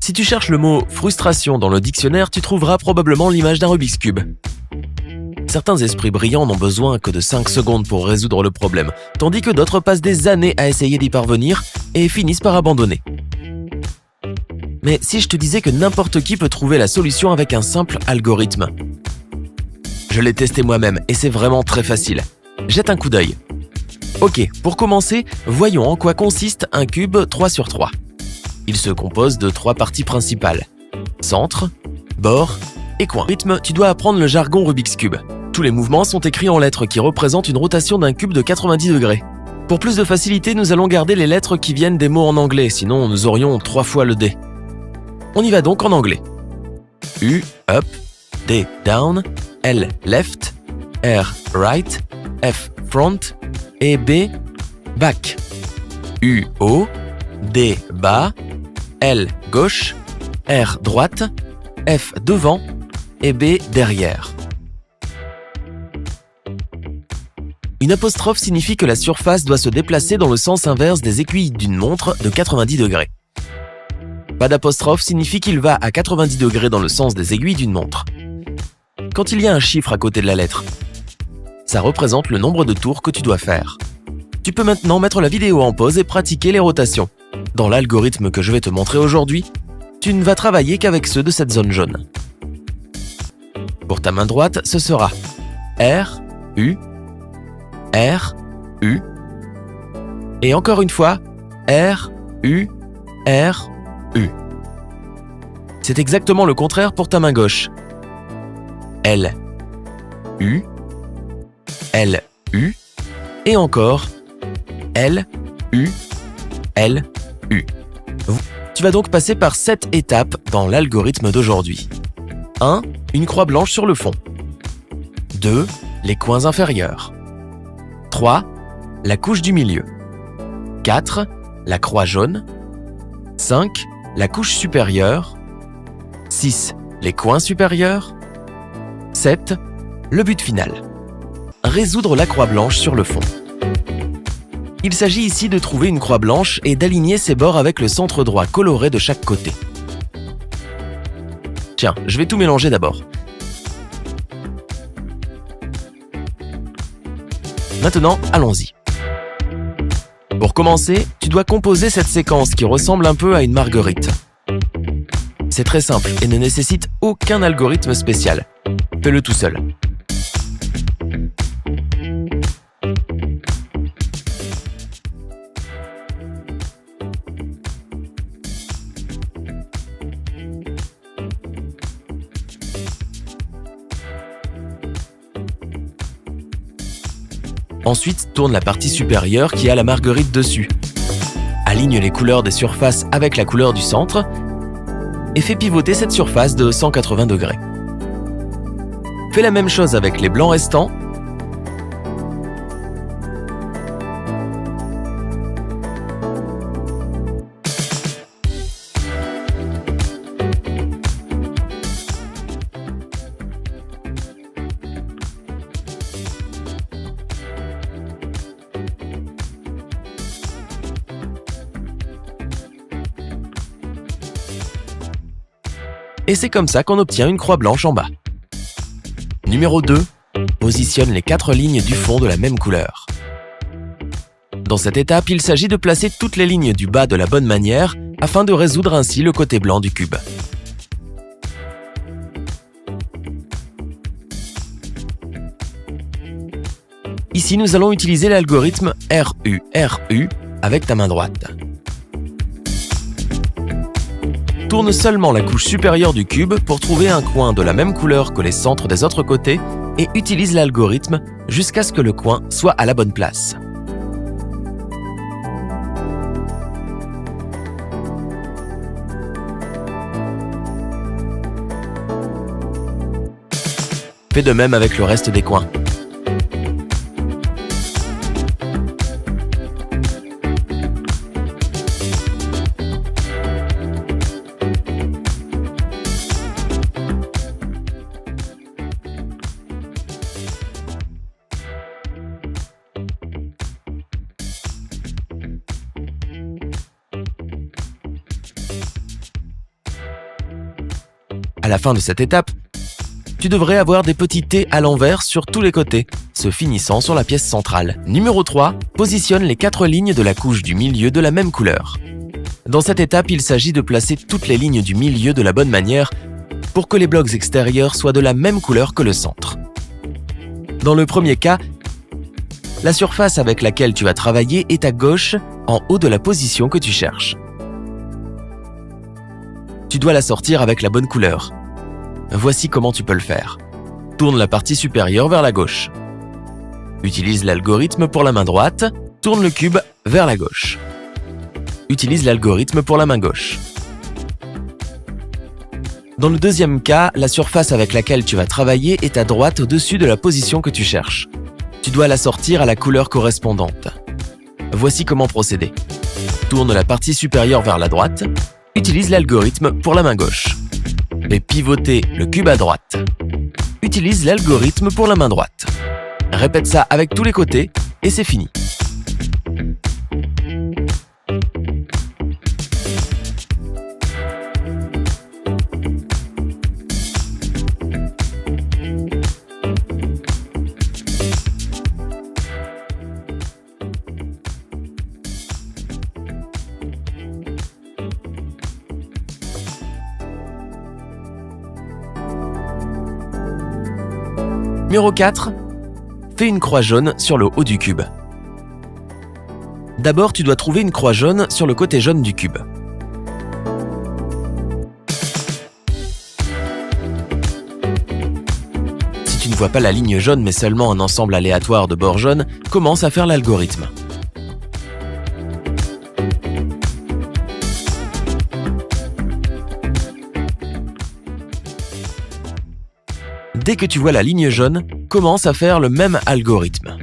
Si tu cherches le mot « frustration » dans le dictionnaire, tu trouveras probablement l'image d'un Rubik's Cube. Certains esprits brillants n'ont besoin que de 5 secondes pour résoudre le problème, tandis que d'autres passent des années à essayer d'y parvenir et finissent par abandonner. Mais si je te disais que n'importe qui peut trouver la solution avec un simple algorithme? Je l'ai testé moi-même et c'est vraiment très facile. Jette un coup d'œil. Ok, pour commencer, voyons en quoi consiste un cube 3 sur 3. Il se compose de 3 parties principales. Centre, bord et coin. Rythme, tu dois apprendre le jargon Rubik's Cube. Tous les mouvements sont écrits en lettres qui représentent une rotation d'un cube de 90 degrés. Pour plus de facilité, nous allons garder les lettres qui viennent des mots en anglais, sinon nous aurions 3 fois le D. On y va donc en anglais. U, up, D, down, L, left, R, right, F, front et B, back. U, haut, D, bas, L, gauche, R, droite, F, devant et B, derrière. Une apostrophe signifie que la surface doit se déplacer dans le sens inverse des aiguilles d'une montre de 90 degrés. Pas d'apostrophe signifie qu'il va à 90 degrés dans le sens des aiguilles d'une montre. Quand il y a un chiffre à côté de la lettre, ça représente le nombre de tours que tu dois faire. Tu peux maintenant mettre la vidéo en pause et pratiquer les rotations. Dans l'algorithme que je vais te montrer aujourd'hui, tu ne vas travailler qu'avec ceux de cette zone jaune. Pour ta main droite, ce sera R, U, R, U, et encore une fois, R, U, R, U. C'est exactement le contraire pour ta main gauche. L, U, L, U, et encore L, U, L, U. Tu vas donc passer par 7 étapes dans l'algorithme d'aujourd'hui. 1. Une croix blanche sur le fond. 2. Les coins inférieurs. 3. La couche du milieu. 4. La croix jaune. 5. La couche supérieure. 6. Les coins supérieurs. 7. Le but final. Résoudre la croix blanche sur le fond. Il s'agit ici de trouver une croix blanche et d'aligner ses bords avec le centre droit coloré de chaque côté. Tiens, je vais tout mélanger d'abord. Maintenant, allons-y. Pour commencer, tu dois composer cette séquence qui ressemble un peu à une marguerite. C'est très simple et ne nécessite aucun algorithme spécial. Fais-le tout seul. Ensuite, tourne la partie supérieure qui a la marguerite dessus. Aligne les couleurs des surfaces avec la couleur du centre et fais pivoter cette surface de 180 degrés. Fais la même chose avec les blancs restants. Et c'est comme ça qu'on obtient une croix blanche en bas. Numéro 2. Positionne les 4 lignes du fond de la même couleur. Dans cette étape, il s'agit de placer toutes les lignes du bas de la bonne manière afin de résoudre ainsi le côté blanc du cube. Ici, nous allons utiliser l'algorithme RU avec ta main droite. Tourne seulement la couche supérieure du cube pour trouver un coin de la même couleur que les centres des autres côtés et utilise l'algorithme jusqu'à ce que le coin soit à la bonne place. Fais de même avec le reste des coins. À la fin de cette étape, tu devrais avoir des petits T à l'envers sur tous les côtés, se finissant sur la pièce centrale. Numéro 3, positionne les 4 lignes de la couche du milieu de la même couleur. Dans cette étape, il s'agit de placer toutes les lignes du milieu de la bonne manière pour que les blocs extérieurs soient de la même couleur que le centre. Dans le premier cas, la surface avec laquelle tu vas travailler est à gauche, en haut de la position que tu cherches. Tu dois la sortir avec la bonne couleur. Voici comment tu peux le faire. Tourne la partie supérieure vers la gauche. Utilise l'algorithme pour la main droite, tourne le cube vers la gauche. Utilise l'algorithme pour la main gauche. Dans le deuxième cas, la surface avec laquelle tu vas travailler est à droite au-dessus de la position que tu cherches. Tu dois la sortir à la couleur correspondante. Voici comment procéder. Tourne la partie supérieure vers la droite, utilise l'algorithme pour la main gauche. Et pivoter le cube à droite. Utilise l'algorithme pour la main droite. Répète ça avec tous les côtés et c'est fini. Numéro 4. Fais une croix jaune sur le haut du cube. D'abord, tu dois trouver une croix jaune sur le côté jaune du cube. Si tu ne vois pas la ligne jaune mais seulement un ensemble aléatoire de bords jaunes, commence à faire l'algorithme. Dès que tu vois la ligne jaune, commence à faire le même algorithme.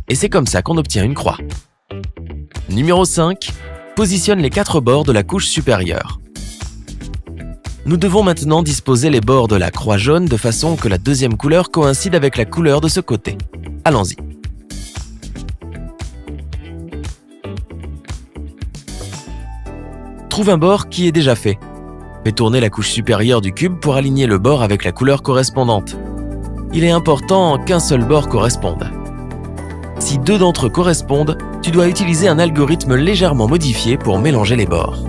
Et c'est comme ça qu'on obtient une croix. Numéro 5. Positionne les 4 bords de la couche supérieure. Nous devons maintenant disposer les bords de la croix jaune de façon que la deuxième couleur coïncide avec la couleur de ce côté. Allons-y. Trouve un bord qui est déjà fait. Fais tourner la couche supérieure du cube pour aligner le bord avec la couleur correspondante. Il est important qu'un seul bord corresponde. Si 2 d'entre eux correspondent, tu dois utiliser un algorithme légèrement modifié pour mélanger les bords.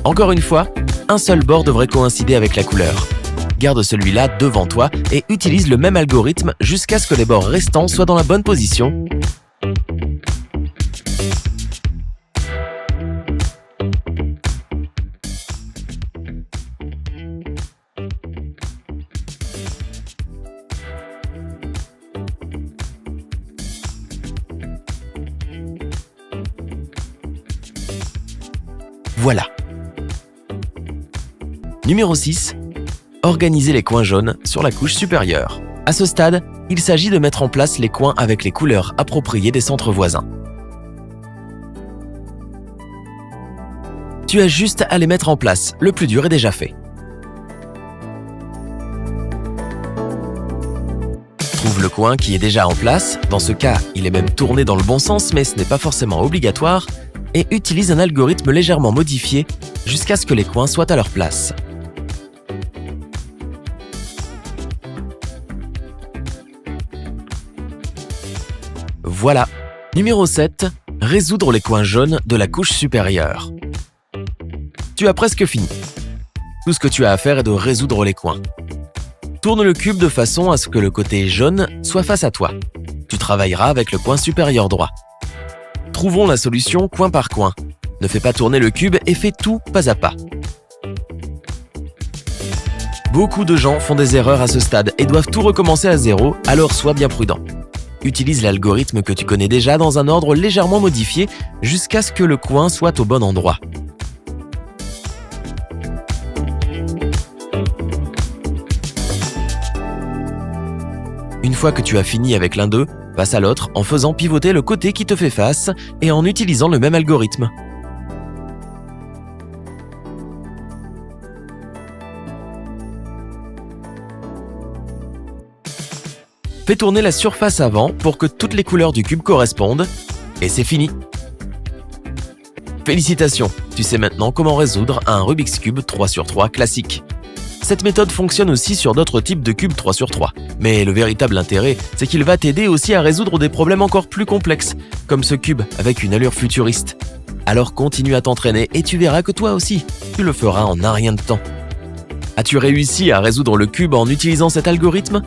Encore une fois, un seul bord devrait coïncider avec la couleur. Garde celui-là devant toi et utilise le même algorithme jusqu'à ce que les bords restants soient dans la bonne position. Voilà. Numéro 6. Organisez les coins jaunes sur la couche supérieure. À ce stade, il s'agit de mettre en place les coins avec les couleurs appropriées des centres voisins. Tu as juste à les mettre en place, le plus dur est déjà fait. Trouve le coin qui est déjà en place, dans ce cas, il est même tourné dans le bon sens mais ce n'est pas forcément obligatoire, et utilise un algorithme légèrement modifié jusqu'à ce que les coins soient à leur place. Voilà. Numéro 7. Résoudre les coins jaunes de la couche supérieure. Tu as presque fini. Tout ce que tu as à faire est de résoudre les coins. Tourne le cube de façon à ce que le côté jaune soit face à toi. Tu travailleras avec le coin supérieur droit. Trouvons la solution coin par coin. Ne fais pas tourner le cube et fais tout pas à pas. Beaucoup de gens font des erreurs à ce stade et doivent tout recommencer à zéro, alors sois bien prudent. Utilise l'algorithme que tu connais déjà dans un ordre légèrement modifié jusqu'à ce que le coin soit au bon endroit. Une fois que tu as fini avec l'un d'eux, passe à l'autre en faisant pivoter le côté qui te fait face et en utilisant le même algorithme. Fais tourner la surface avant pour que toutes les couleurs du cube correspondent, et c'est fini. Félicitations, tu sais maintenant comment résoudre un Rubik's Cube 3×3 classique. Cette méthode fonctionne aussi sur d'autres types de cubes 3×3, mais le véritable intérêt, c'est qu'il va t'aider aussi à résoudre des problèmes encore plus complexes, comme ce cube avec une allure futuriste. Alors continue à t'entraîner et tu verras que toi aussi, tu le feras en un rien de temps. As-tu réussi à résoudre le cube en utilisant cet algorithme ?